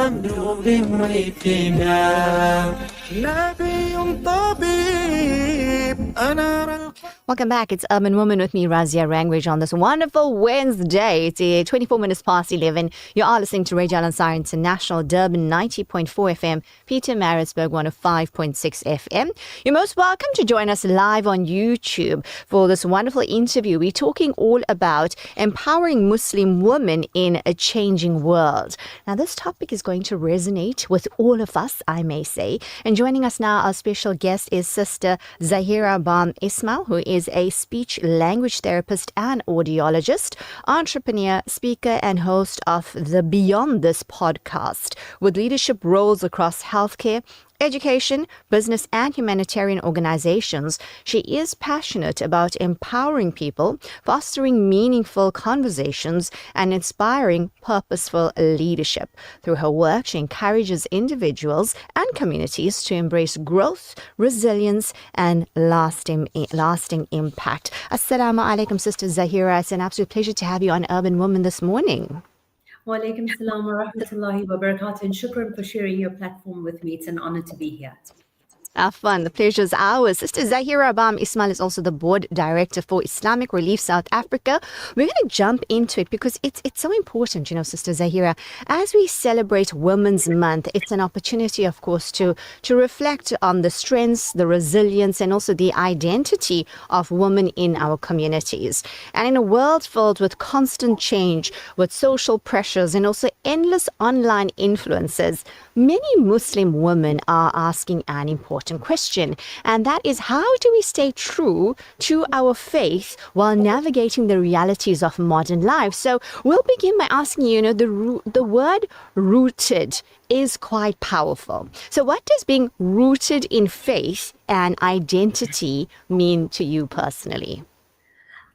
بميتنا نبي طبيب أنا. Welcome back. It's Urban Woman with me, Razia Rangrage, on this wonderful Wednesday. It's 24 minutes past 11. You are listening to Radio Al-Ansar International, Durban 90.4 FM, Peter Maritzburg 105.6 FM. You're most welcome to join us live on YouTube for this wonderful interview. We're talking all about empowering Muslim women in a changing world. Now, this topic is going to resonate with all of us, I may say. And joining us now, our special guest is Sister Zahira Bam Ismail, who is a speech language therapist and audiologist, entrepreneur, speaker, and host of the Beyond This podcast, with leadership roles across healthcare, education, business, and humanitarian organizations. She is passionate about empowering people, fostering meaningful conversations, and inspiring purposeful leadership. Through her work, she encourages individuals and communities to embrace growth, resilience, and lasting impact. Assalamu alaikum, Sister Zahira. It's an absolute pleasure to have you on Urban Woman this morning. Wa alaikum salam wa rahmatullahi wa barakatuh, and shukran for sharing your platform with me. It's an honor to be here. Our fun. The pleasure is ours. Sister Zahira Bam Ismail is also the board director for Islamic Relief South Africa. We're going to jump into it because it's so important, Sister Zahira. As we celebrate Women's Month, it's an opportunity, of course, to reflect on the strengths, the resilience, and also the identity of women in our communities. And in a world filled with constant change, with social pressures, and also endless online influences, many Muslim women are asking an important question, and that is, how do we stay true to our faith while navigating the realities of modern life? So we'll begin by asking you, the word rooted is quite powerful. So what does being rooted in faith and identity mean to you personally?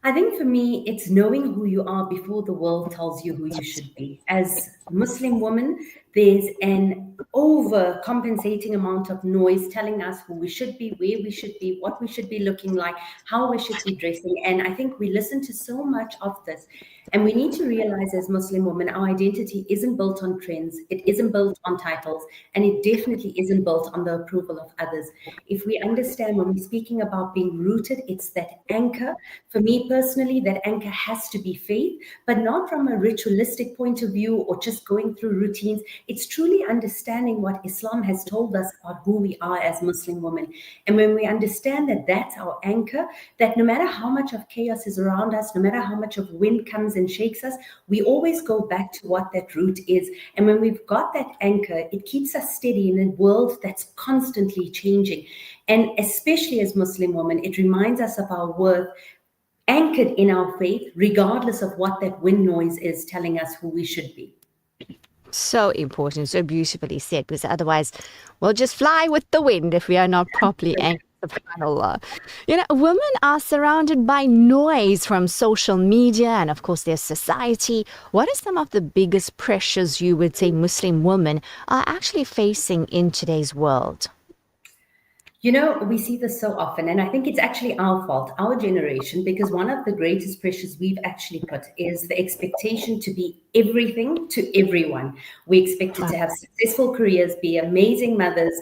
I think for me, it's knowing who you are before the world tells you who you should be. As Muslim women, there's an overcompensating amount of noise telling us who we should be, where we should be, what we should be looking like, how we should be dressing. And I think we listen to so much of this. And we need to realize as Muslim women, our identity isn't built on trends, it isn't built on titles, and it definitely isn't built on the approval of others. If we understand when we're speaking about being rooted, it's that anchor. For me personally, that anchor has to be faith, but not from a ritualistic point of view or just going through routines. It's truly understanding what Islam has told us about who we are as Muslim women. And when we understand that that's our anchor, that no matter how much of chaos is around us, no matter how much of wind comes and shakes us, we always go back to what that root is. And when we've got that anchor, it keeps us steady in a world that's constantly changing. And especially as Muslim women, it reminds us of our worth, anchored in our faith, regardless of what that wind noise is telling us who we should be. So important, so beautifully said, because otherwise we'll just fly with the wind if we are not properly anchored. SubhanAllah. Women are surrounded by noise from social media and, of course, their society. What are some of the biggest pressures you would say Muslim women are actually facing in today's world? We see this so often, and I think it's actually our fault, our generation, because one of the greatest pressures we've actually put is the expectation to be everything to everyone. We expected to have successful careers, be amazing mothers,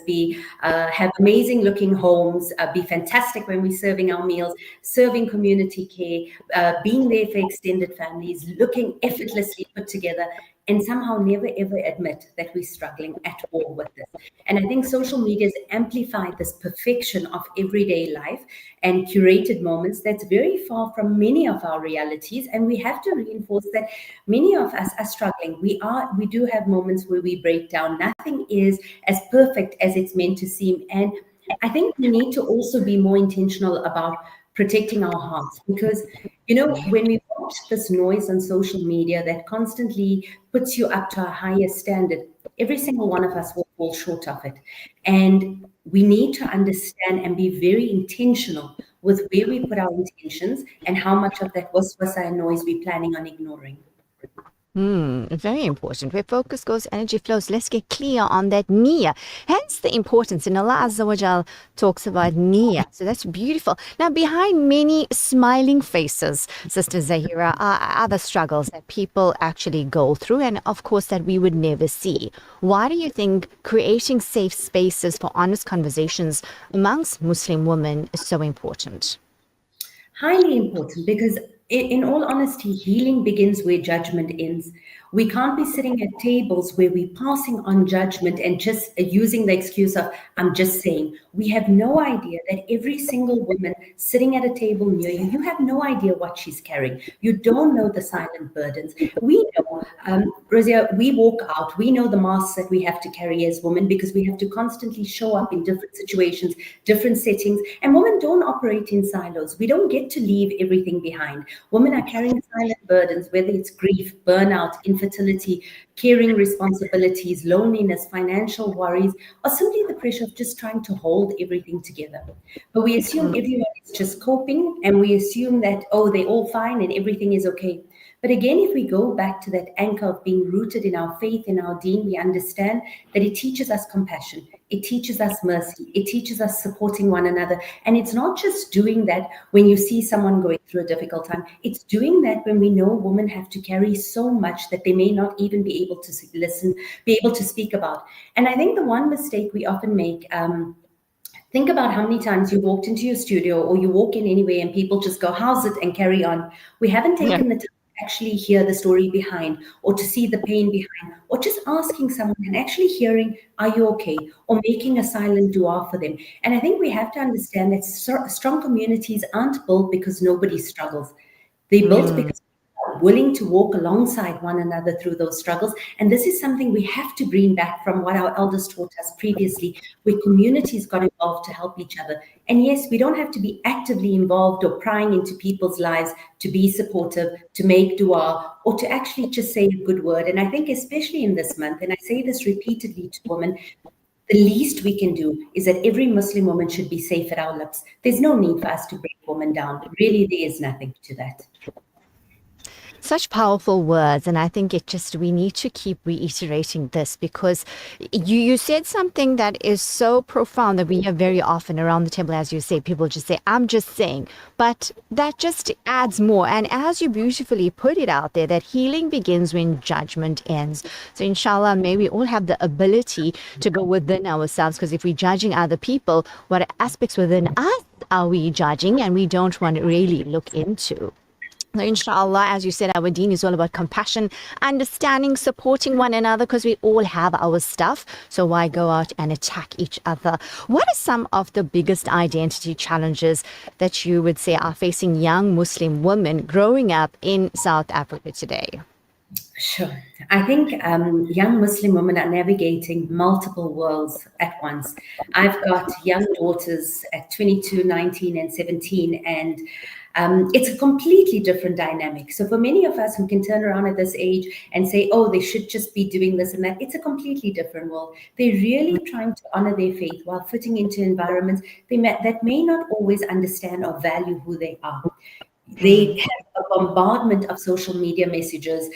have amazing looking homes, be fantastic when we're serving our meals, serving community care, being there for extended families, looking effortlessly put together, and somehow never ever admit that we're struggling at all with this. And I think social media has amplified this perfection of everyday life and curated moments that's very far from many of our realities. And we have to reinforce that many of us are struggling. We do have moments where we break down. Nothing is as perfect as it's meant to seem. And I think we need to also be more intentional about protecting our hearts, because when we watch this noise on social media that constantly puts you up to a higher standard, every single one of us will fall short of it. And we need to understand and be very intentional with where we put our intentions and how much of that waswasa and noise we're planning on ignoring. Very important. Where focus goes, energy flows. Let's get clear on that niyyah. Hence the importance. And Allah Azza wa Jal talks about niyyah. So that's beautiful. Now, behind many smiling faces, Sister Zahira, are other struggles that people actually go through, and of course, that we would never see. Why do you think creating safe spaces for honest conversations amongst Muslim women is so important? Highly important, because in all honesty, healing begins where judgment ends. We can't be sitting at tables where we're passing on judgment and just using the excuse of, I'm just saying. We have no idea that every single woman sitting at a table near you, you have no idea what she's carrying. You don't know the silent burdens. We know, Razia, we walk out, we know the masks that we have to carry as women, because we have to constantly show up in different situations, different settings. And women don't operate in silos. We don't get to leave everything behind. Women are carrying silent burdens, whether it's grief, burnout, infertility, caring responsibilities, loneliness, financial worries, or simply the pressure of just trying to hold everything together. But we assume everyone is just coping, and we assume that, oh, they're all fine and everything is okay. But again, if we go back to that anchor of being rooted in our faith, in our deen, we understand that it teaches us compassion. It teaches us mercy. It teaches us supporting one another. And it's not just doing that when you see someone going through a difficult time. It's doing that when we know women have to carry so much that they may not even be able to listen, be able to speak about. And I think the one mistake we often make, think about how many times you walked into your studio or you walk in anyway and people just go, how's it? And carry on. We haven't taken the time to actually hear the story behind, or to see the pain behind, or just asking someone and actually hearing, are you okay? Or making a silent dua for them. And I think we have to understand that strong communities aren't built because nobody struggles. They're built because willing to walk alongside one another through those struggles. And this is something we have to bring back from what our elders taught us previously, where communities got involved to help each other. And yes, we don't have to be actively involved or prying into people's lives to be supportive, to make dua, or to actually just say a good word. And I think especially in this month, and I say this repeatedly to women, the least we can do is that every Muslim woman should be safe at our lips. There's no need for us to break women down. Really, there is nothing to that. Such powerful words, and I think we need to keep reiterating this, because you said something that is so profound that we hear very often around the table. As you say, people just say, I'm just saying, but that just adds more. And as you beautifully put it out there, that healing begins when judgment ends. So inshallah, may we all have the ability to go within ourselves, because if we're judging other people, what aspects within us are we judging, and we don't want to really look into? So inshallah, as you said, our deen is all about compassion, understanding, supporting one another, because we all have our stuff. So why go out and attack each other? What are some of the biggest identity challenges that you would say are facing young Muslim women growing up in South Africa today? Sure. I think young Muslim women are navigating multiple worlds at once. I've got young daughters at 22, 19, and 17, and it's a completely different dynamic. So for many of us who can turn around at this age and say, oh, they should just be doing this and that, it's a completely different world. They're really trying to honor their faith while fitting into environments that may not always understand or value who they are. They have a bombardment of social media messages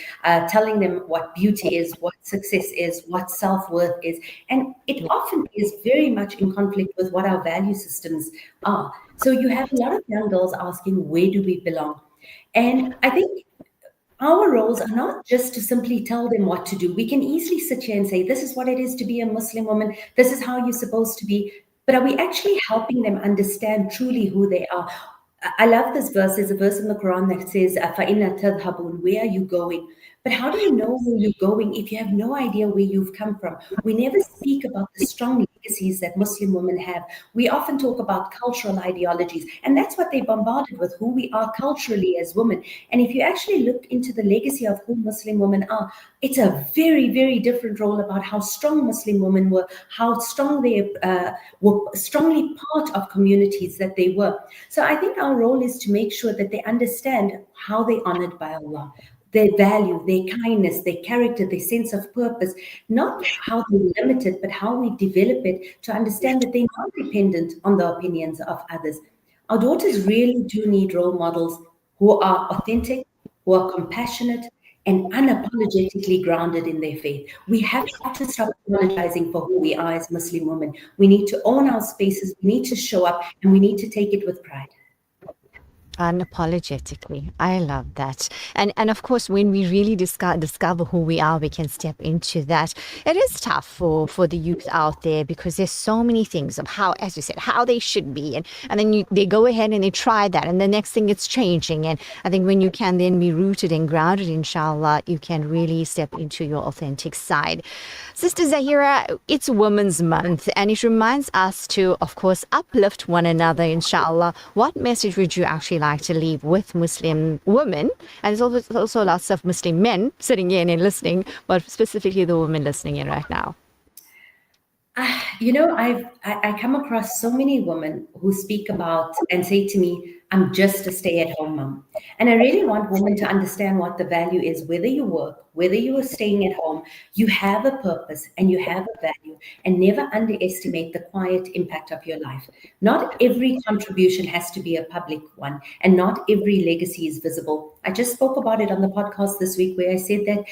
telling them what beauty is, what success is, what self-worth is. And it often is very much in conflict with what our value systems are. So you have a lot of young girls asking, where do we belong? And I think our roles are not just to simply tell them what to do. We can easily sit here and say, this is what it is to be a Muslim woman. This is how you're supposed to be. But are we actually helping them understand truly who they are? I love this verse. There's a verse in the Quran that says, فَإِنَّ تَذْهَبُونَ, where are you going? But how do you know where you're going if you have no idea where you've come from? We never speak about the strong legacies that Muslim women have. We often talk about cultural ideologies, and that's what they bombarded with, who we are culturally as women. And if you actually look into the legacy of who Muslim women are, it's a very, very different role about how strong Muslim women were, how strong they were strongly part of communities that they were. So I think our role is to make sure that they understand how they're honored by Allah, their value, their kindness, their character, their sense of purpose, not how they're limited, but how we develop it to understand that they're not dependent on the opinions of others. Our daughters really do need role models who are authentic, who are compassionate, and unapologetically grounded in their faith. We have to stop apologizing for who we are as Muslim women. We need to own our spaces, we need to show up, and we need to take it with pride. Unapologetically. I love that. And of course, when we really discover who we are, we can step into that. It is tough for the youth out there because there's so many things of how, as you said, how they should be. And then they go ahead and they try that. And the next thing it's changing. And I think when you can then be rooted and grounded, inshallah, you can really step into your authentic side. Sister Zahira, it's Women's Month. And it reminds us to, of course, uplift one another, inshallah. What message would you actually like to leave with Muslim women? And there's also lots of Muslim men sitting in and listening, but specifically the women listening in right now. I come across so many women who speak about and say to me, I'm just a stay-at-home mom. And I really want women to understand what the value is, whether you work, whether you are staying at home, you have a purpose and you have a value, and never underestimate the quiet impact of your life. Not every contribution has to be a public one, and not every legacy is visible. I just spoke about it on the podcast this week where I said that,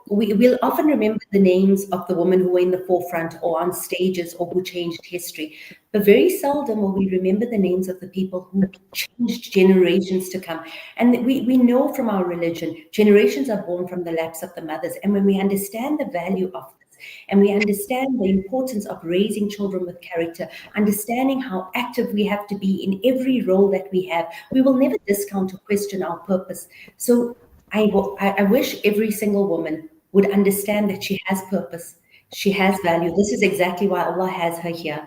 we'll often remember the names of the women who were in the forefront or on stages or who changed history. But very seldom will we remember the names of the people who changed generations to come. And we know from our religion, generations are born from the laps of the mothers. And when we understand the value of this, and we understand the importance of raising children with character, understanding how active we have to be in every role that we have, we will never discount or question our purpose. So I wish every single woman would understand that she has purpose, she has value. This is exactly why Allah has her here.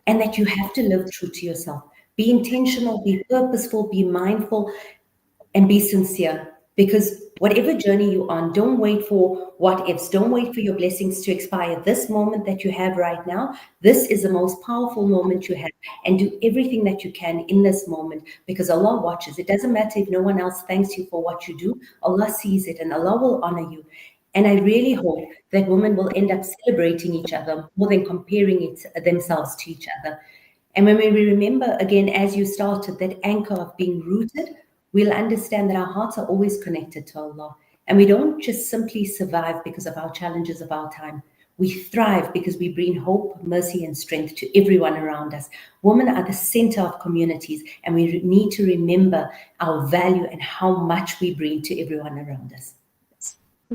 And that you have to live true to yourself. Be intentional, be purposeful, be mindful, and be sincere. Because whatever journey you're on, don't wait for what ifs. Don't wait for your blessings to expire. This moment that you have right now, this is the most powerful moment you have. And do everything that you can in this moment, because Allah watches. It doesn't matter if no one else thanks you for what you do. Allah sees it and Allah will honor you. And I really hope that women will end up celebrating each other more than comparing themselves to each other. And when we remember, again, as you started, that anchor of being rooted, we'll understand that our hearts are always connected to Allah. And we don't just simply survive because of our challenges of our time. We thrive because we bring hope, mercy, and strength to everyone around us. Women are the center of communities, and we need to remember our value and how much we bring to everyone around us.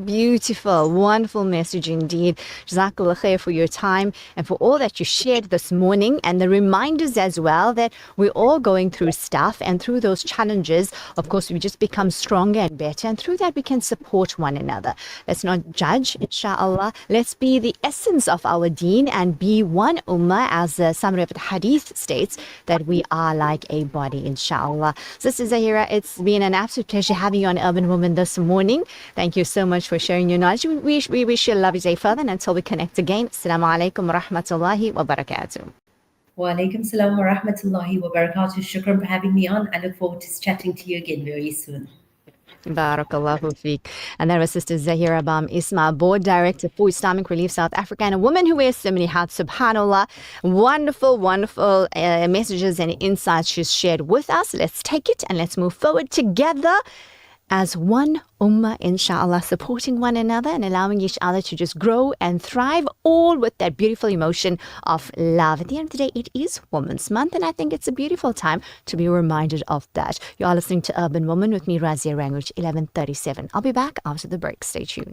Beautiful, wonderful message indeed. Jazakallah khair for your time and for all that you shared this morning, and the reminders as well that we're all going through stuff, and through those challenges, of course, we just become stronger and better, and through that we can support one another. Let's not judge, inshallah. Let's be the essence of our deen and be one ummah, as the summary of the hadith states, that we are like a body, inshallah. Sister Zahira, it's been an absolute pleasure having you on Urban Woman this morning. Thank you so much for sharing your knowledge. We wish you a lovely day further, and until we connect again, Assalamu alaikum wa rahmatullahi wa barakatuh. Wa alaikum salam wa rahmatullahi wa barakatuh. Shukran for having me on. I look forward to chatting to you again very soon. Barakallahu feek. And that was Sister Zahira Bam Isma, Board Director for Islamic Relief South Africa, and a woman who wears so many hats, subhanAllah. Wonderful, wonderful messages and insights she's shared with us. Let's take it and let's move forward together as one ummah, inshallah, supporting one another and allowing each other to just grow and thrive, all with that beautiful emotion of love. At the end of the day, it is Women's Month, and I think it's a beautiful time to be reminded of that. You are listening to Urban Woman with me, Razia Rangrage, 11:37. I'll be back after the break. Stay tuned.